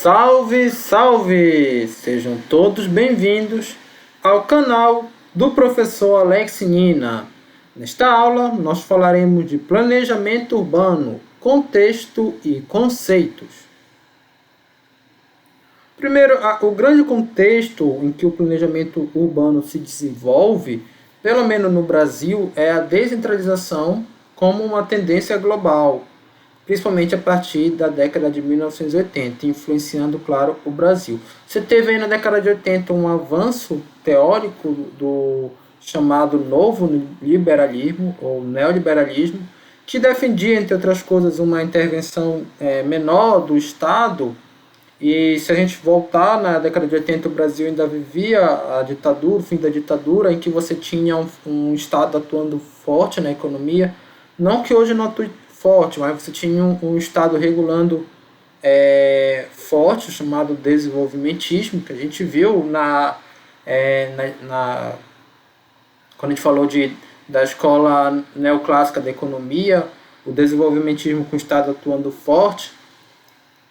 Salve, salve! Sejam todos bem-vindos ao canal do professor Alex Nina. Nesta aula, nós falaremos de planejamento urbano, contexto e conceitos. Primeiro, o grande contexto em que o planejamento urbano se desenvolve, pelo menos no Brasil, é a descentralização como uma tendência global, principalmente a partir da década de 1980, influenciando, claro, o Brasil. Você teve aí na década de 80 um avanço teórico do chamado novo liberalismo, ou neoliberalismo, que defendia, entre outras coisas, uma intervenção menor do Estado. E se a gente voltar na década de 80, o Brasil ainda vivia a ditadura, o fim da ditadura, em que você tinha um Estado atuando forte na economia. Não que hoje não atue forte, mas você tinha um Estado regulando forte, chamado desenvolvimentismo, que a gente viu quando a gente falou da escola neoclássica da economia, o desenvolvimentismo com o Estado atuando forte.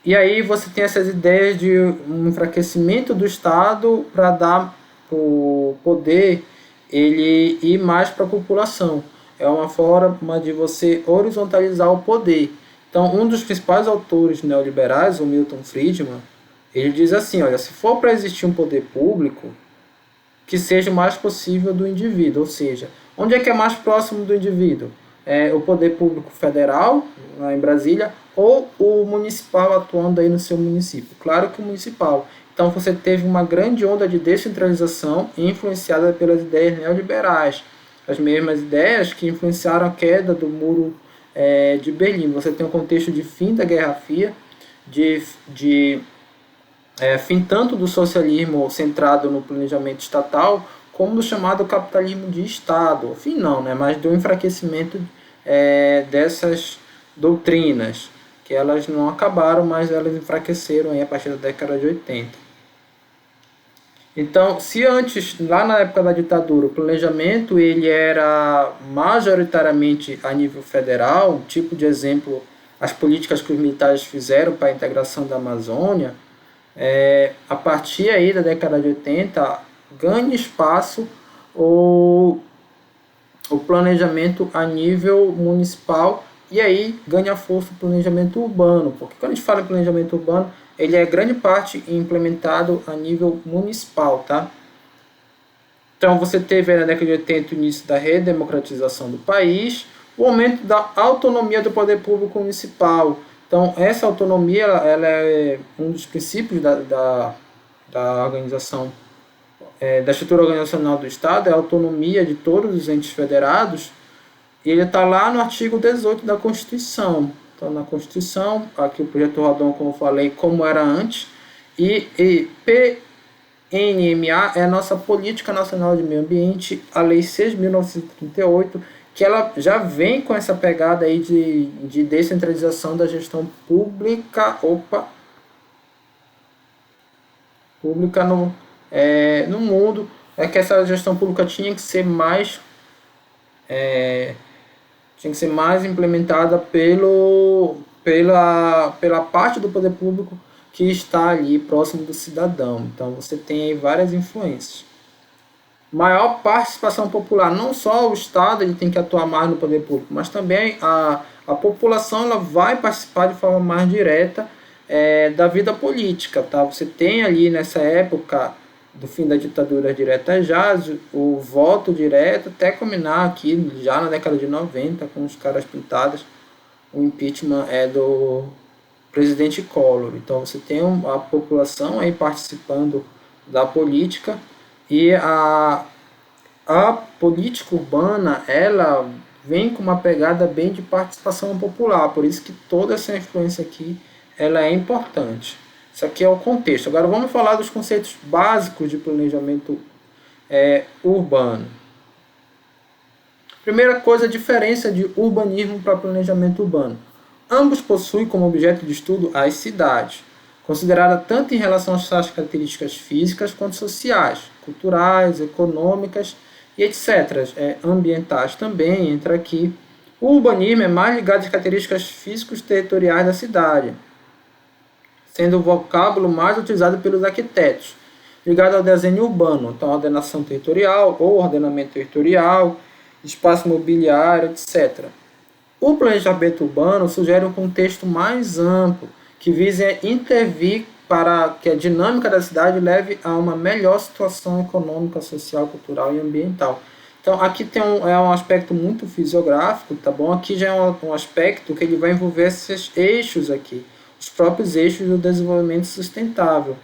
E aí você tem essas ideias de um enfraquecimento do Estado para dar o poder ele ir mais para a população. É uma forma de você horizontalizar o poder. Então, um dos principais autores neoliberais, o Milton Friedman, ele diz assim, olha, se for para existir um poder público, que seja o mais possível do indivíduo, ou seja, onde é que é mais próximo do indivíduo? O poder público federal, lá em Brasília, ou o municipal atuando aí no seu município? Claro que o municipal. Então você teve uma grande onda de descentralização influenciada pelas ideias neoliberais, as mesmas ideias que influenciaram a queda do muro de Berlim. Você tem um contexto de fim da Guerra Fria, fim tanto do socialismo centrado no planejamento estatal, como do chamado capitalismo de Estado. Fim não, né? Mas do enfraquecimento dessas doutrinas, que elas não acabaram, mas elas enfraqueceram aí a partir da década de 80. Então, se antes, lá na época da ditadura, o planejamento ele era majoritariamente a nível federal, tipo de exemplo, as políticas que os militares fizeram para a integração da Amazônia, a partir aí da década de 80, ganha espaço o planejamento a nível municipal e aí ganha força o planejamento urbano, porque quando a gente fala em planejamento urbano, ele é grande parte implementado a nível municipal, tá? Então você teve na década de 80 o início da redemocratização do país, o aumento da autonomia do poder público municipal. Então essa autonomia ela é um dos princípios da organização, da estrutura organizacional do Estado, é a autonomia de todos os entes federados, e ele está lá no artigo 18 da Constituição. Então, na Constituição, aqui o projeto Rodon, como eu falei, como era antes, e PNMA é a nossa Política Nacional de Meio Ambiente, a Lei 6.938, que ela já vem com essa pegada aí de descentralização da gestão pública, pública no mundo, que essa gestão pública tinha que ser mais implementada pela parte do poder público que está ali próximo do cidadão. Então você tem aí várias influências. Maior participação popular, não só o Estado ele tem que atuar mais no poder público, mas também a população ela vai participar de forma mais direta da vida política. Tá? Você tem ali nessa época do fim da ditadura direta já, o voto direto, até culminar aqui já na década de 90, com os caras pintados, o impeachment do presidente Collor. Então você tem a população aí participando da política, e a política urbana ela vem com uma pegada bem de participação popular, por isso que toda essa influência aqui ela é importante. Isso aqui é o contexto. Agora vamos falar dos conceitos básicos de planejamento urbano. Primeira coisa, a diferença de urbanismo para planejamento urbano. Ambos possuem como objeto de estudo as cidades, considerada tanto em relação às suas características físicas quanto sociais, culturais, econômicas e etc. Ambientais também entra aqui. O urbanismo é mais ligado às características físicos territoriais da cidade, sendo o vocábulo mais utilizado pelos arquitetos, ligado ao desenho urbano, então ordenação territorial ou ordenamento territorial, espaço imobiliário, etc. O planejamento urbano sugere um contexto mais amplo, que visa intervir para que a dinâmica da cidade leve a uma melhor situação econômica, social, cultural e ambiental. Então, aqui tem um aspecto muito fisiográfico, tá bom? Aqui já é um aspecto que ele vai envolver esses eixos aqui, os próprios eixos do desenvolvimento sustentável.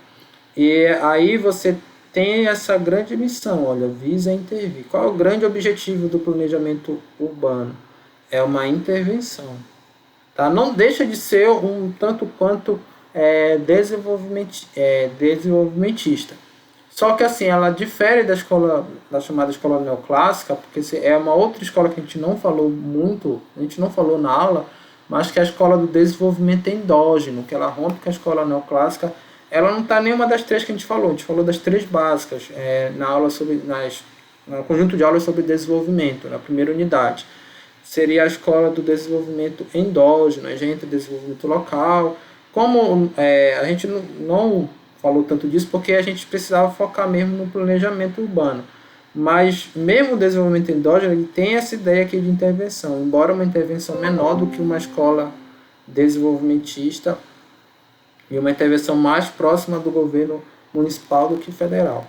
E aí você tem essa grande missão, olha, visa intervir. Qual é o grande objetivo do planejamento urbano? É uma intervenção. Tá? Não deixa de ser um tanto quanto desenvolvimentista. Só que assim, ela difere da chamada escola neoclássica, porque é uma outra escola que a gente não falou muito, a gente não falou na aula, mas que é a escola do desenvolvimento endógeno, que ela rompe com a escola neoclássica. Ela não está nenhuma das três que a gente falou das três básicas na aula no conjunto de aulas sobre desenvolvimento, na primeira unidade. Seria a escola do desenvolvimento endógeno, a gente desenvolvimento local. Como a gente não falou tanto disso, porque a gente precisava focar mesmo no planejamento urbano. Mas mesmo o desenvolvimento endógeno ele tem essa ideia aqui de intervenção, embora uma intervenção menor do que uma escola desenvolvimentista e uma intervenção mais próxima do governo municipal do que federal.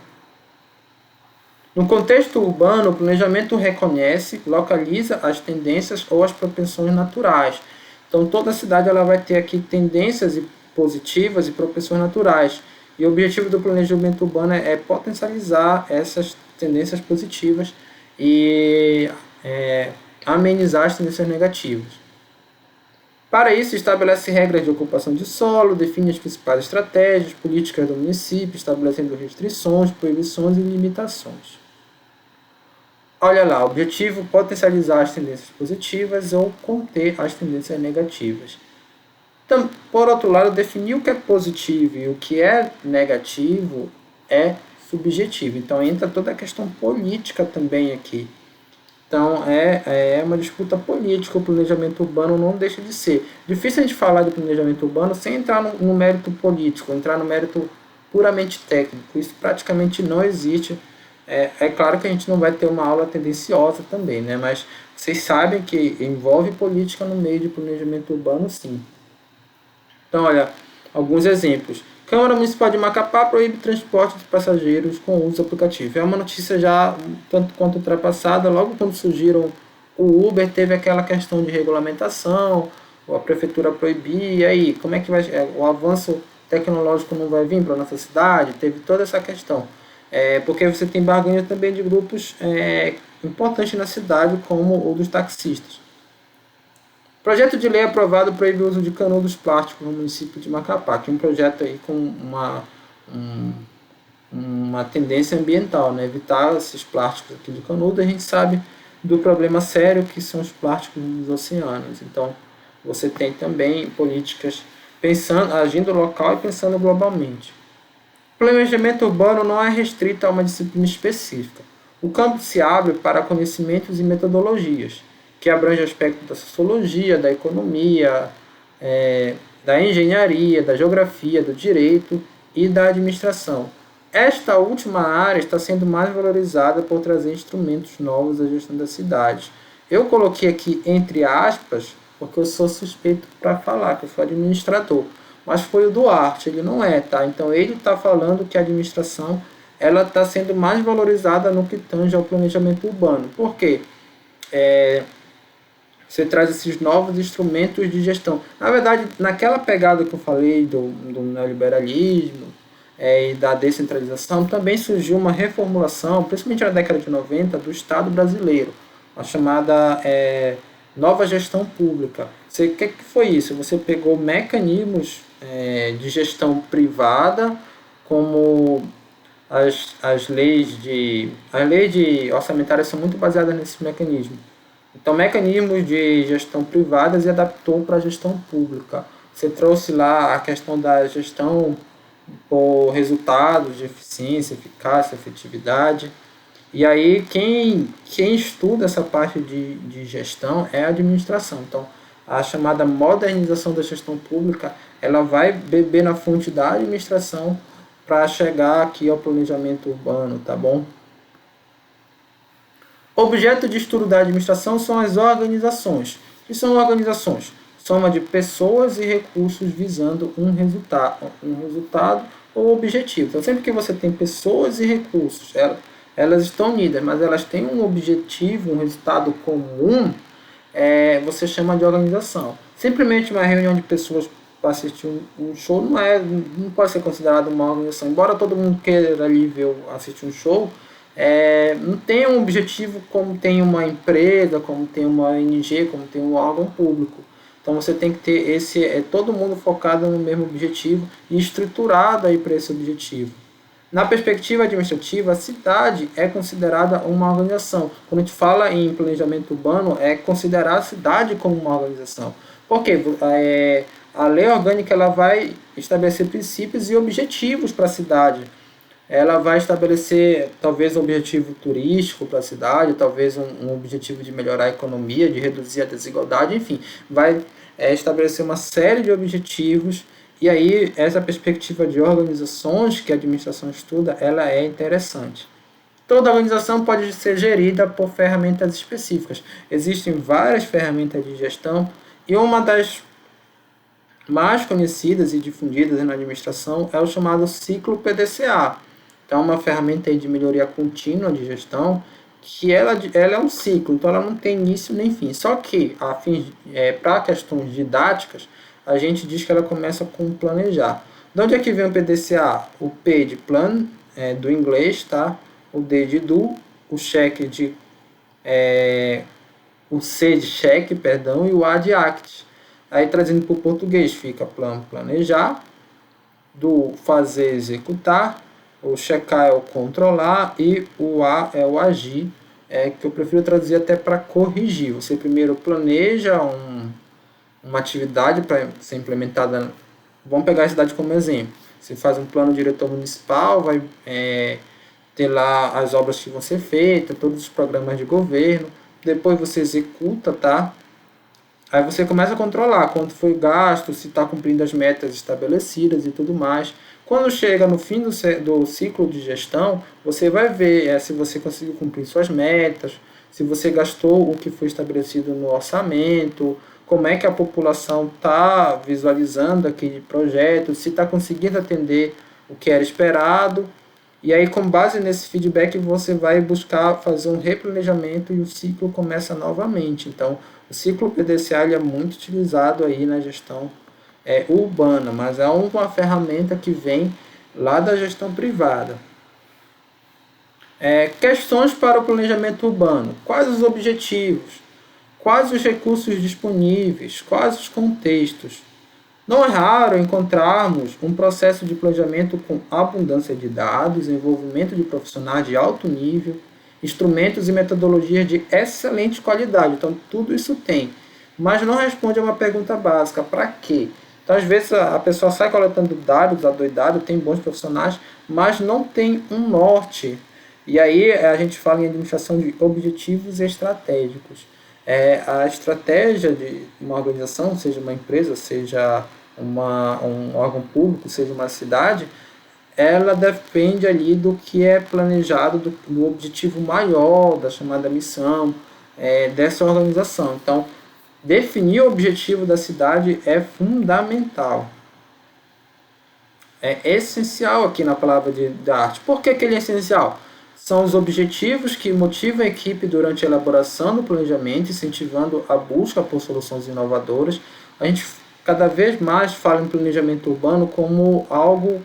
No contexto urbano, o planejamento reconhece, localiza as tendências ou as propensões naturais. Então, toda cidade ela vai ter aqui tendências positivas e propensões naturais. E o objetivo do planejamento urbano é potencializar essas tendências positivas e amenizar as tendências negativas. Para isso, estabelece regras de ocupação de solo, define as principais estratégias, políticas do município, estabelecendo restrições, proibições e limitações. Olha lá, objetivo potencializar as tendências positivas ou conter as tendências negativas. Então, por outro lado, definir o que é positivo e o que é negativo é subjetivo. Então entra toda a questão política também aqui. Então é uma disputa política, o planejamento urbano não deixa de ser. Difícil a gente falar de planejamento urbano sem entrar no mérito político, entrar no mérito puramente técnico. Isso praticamente não existe. É claro que a gente não vai ter uma aula tendenciosa também, né? Mas vocês sabem que envolve política no meio de planejamento urbano, sim. Então, olha, alguns exemplos. Câmara Municipal de Macapá proíbe transporte de passageiros com uso aplicativo. É uma notícia já um tanto quanto ultrapassada. Logo quando surgiram o Uber, teve aquela questão de regulamentação, a prefeitura proibir, e aí, como é que vai... o avanço tecnológico não vai vir para a nossa cidade? Teve toda essa questão. Porque você tem barganha também de grupos importantes na cidade, como o dos taxistas. Projeto de lei aprovado proíbe o uso de canudos plásticos no município de Macapá, que é um projeto aí com uma tendência ambiental, né? Evitar esses plásticos aqui de canudo. A gente sabe do problema sério que são os plásticos nos oceanos. Então, você tem também políticas agindo local e pensando globalmente. O planejamento urbano não é restrito a uma disciplina específica. O campo se abre para conhecimentos e metodologias, que abrange aspectos da sociologia, da economia, da engenharia, da geografia, do direito e da administração. Esta última área está sendo mais valorizada por trazer instrumentos novos à gestão da cidade. Eu coloquei aqui entre aspas, porque eu sou suspeito para falar, que eu sou administrador. Mas foi o Duarte, ele não é, tá? Então ele está falando que a administração ela está sendo mais valorizada no que tange ao planejamento urbano. Por quê? Você traz esses novos instrumentos de gestão. Na verdade, naquela pegada que eu falei do neoliberalismo e da descentralização, também surgiu uma reformulação, principalmente na década de 90, do Estado brasileiro, a chamada nova gestão pública. O que foi isso? Você pegou mecanismos de gestão privada, como as leis orçamentárias são muito baseadas nesse mecanismo. Então, mecanismos de gestão privadas e adaptou para a gestão pública. Você trouxe lá a questão da gestão por resultados de eficiência, eficácia, efetividade. E aí, quem estuda essa parte de gestão é a administração. Então, a chamada modernização da gestão pública, ela vai beber na fonte da administração para chegar aqui ao planejamento urbano, tá bom? Objeto de estudo da administração são as organizações. O que são organizações? Soma de pessoas e recursos visando um resultado ou objetivo. Então, sempre que você tem pessoas e recursos, elas estão unidas, mas elas têm um objetivo, um resultado comum, você chama de organização. Simplesmente uma reunião de pessoas para assistir um show não pode ser considerado uma organização. Embora todo mundo queira ali assistir um show, não tem um objetivo como tem uma empresa, como tem uma ONG, como tem um órgão público. Então você tem que ter todo mundo focado no mesmo objetivo e estruturado aí para esse objetivo. Na perspectiva administrativa, a cidade é considerada uma organização. Quando a gente fala em planejamento urbano, é considerar a cidade como uma organização. Porque a lei orgânica ela vai estabelecer princípios e objetivos para a cidade. Ela vai estabelecer talvez um objetivo turístico para a cidade, talvez um objetivo de melhorar a economia, de reduzir a desigualdade, enfim, vai estabelecer uma série de objetivos. E aí essa perspectiva de organizações que a administração estuda, ela é interessante. Toda organização pode ser gerida por ferramentas específicas. Existem várias ferramentas de gestão e uma das mais conhecidas e difundidas na administração é o chamado ciclo PDCA. Então, é uma ferramenta de melhoria contínua de gestão, que ela é um ciclo, então ela não tem início nem fim. Só que, para questões didáticas, a gente diz que ela começa com planejar. De onde é que vem o PDCA? O P de plan, do inglês, tá? O D de do, o cheque de... o C de cheque, perdão, e o A de act. Aí, trazendo para o português, fica planejar, do fazer, executar, o checar é o controlar e o A é o agir, que eu prefiro traduzir até para corrigir. Você primeiro planeja uma atividade para ser implementada. Vamos pegar a cidade como exemplo. Você faz um plano diretor municipal, vai ter lá as obras que vão ser feitas, todos os programas de governo. Depois você executa, tá? Aí você começa a controlar quanto foi gasto, se está cumprindo as metas estabelecidas e tudo mais. Quando chega no fim do ciclo de gestão, você vai ver se você conseguiu cumprir suas metas, se você gastou o que foi estabelecido no orçamento, como é que a população está visualizando aquele projeto, se está conseguindo atender o que era esperado. E aí, com base nesse feedback, você vai buscar fazer um replanejamento e o ciclo começa novamente. Então, o ciclo PDCA ele é muito utilizado aí na gestão urbana, mas é uma ferramenta que vem lá da gestão privada. Questões para o planejamento urbano. Quais os objetivos? Quais os recursos disponíveis? Quais os contextos? Não é raro encontrarmos um processo de planejamento com abundância de dados, envolvimento de profissionais de alto nível, instrumentos e metodologias de excelente qualidade. Então, tudo isso tem. Mas não responde a uma pergunta básica: para quê? Então, às vezes, a pessoa sai coletando dados adoidado, tem bons profissionais, mas não tem um norte. E aí a gente fala em administração de objetivos estratégicos. A estratégia de uma organização, seja uma empresa, seja um órgão público, seja uma cidade, ela depende ali do que é planejado, do objetivo maior, da chamada missão dessa organização. Então, definir o objetivo da cidade é fundamental. É essencial aqui na palavra da arte. Por que ele é essencial? São os objetivos que motivam a equipe durante a elaboração do planejamento, incentivando a busca por soluções inovadoras. A gente cada vez mais fala em planejamento urbano como algo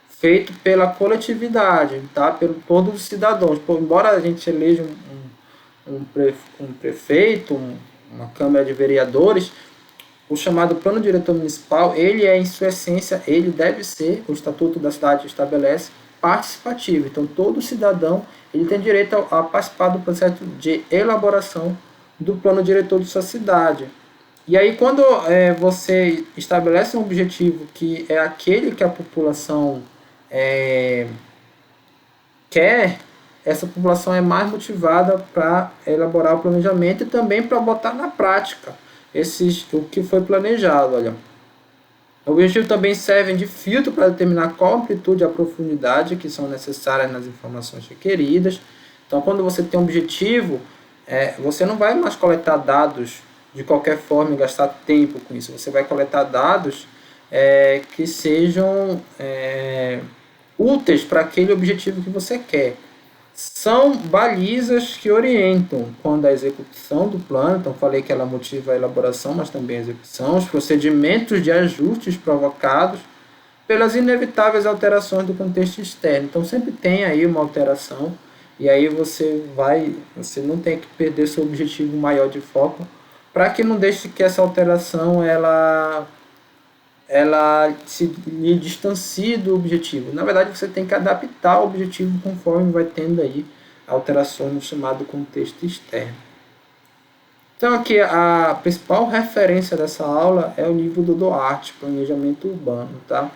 feito pela coletividade, tá? Por todos os cidadãos. Embora a gente eleja um prefeito, uma Câmara de Vereadores, o chamado Plano Diretor Municipal, ele em sua essência, ele deve ser, o Estatuto da Cidade estabelece, participativo. Então, todo cidadão ele tem direito a participar do processo de elaboração do plano diretor de sua cidade. E aí, quando você estabelece um objetivo que é aquele que a população quer, essa população é mais motivada para elaborar o planejamento e também para botar na prática. o que foi planejado. Olha. O objetivo também serve de filtro para determinar qual amplitude e a profundidade que são necessárias nas informações requeridas. Então, quando você tem um objetivo, você não vai mais coletar dados de qualquer forma e gastar tempo com isso. Você vai coletar dados que sejam úteis para aquele objetivo que você quer. São balizas que orientam quando a execução do plano, então falei que ela motiva a elaboração, mas também a execução, os procedimentos de ajustes provocados pelas inevitáveis alterações do contexto externo. Então sempre tem aí uma alteração, e aí você não tem que perder seu objetivo maior de foco, para que não deixe que essa alteração ela se lhe distancie do objetivo. Na verdade, você tem que adaptar o objetivo conforme vai tendo aí alterações no chamado contexto externo. Então aqui a principal referência dessa aula é o livro do Duarte, Planejamento Urbano, tá?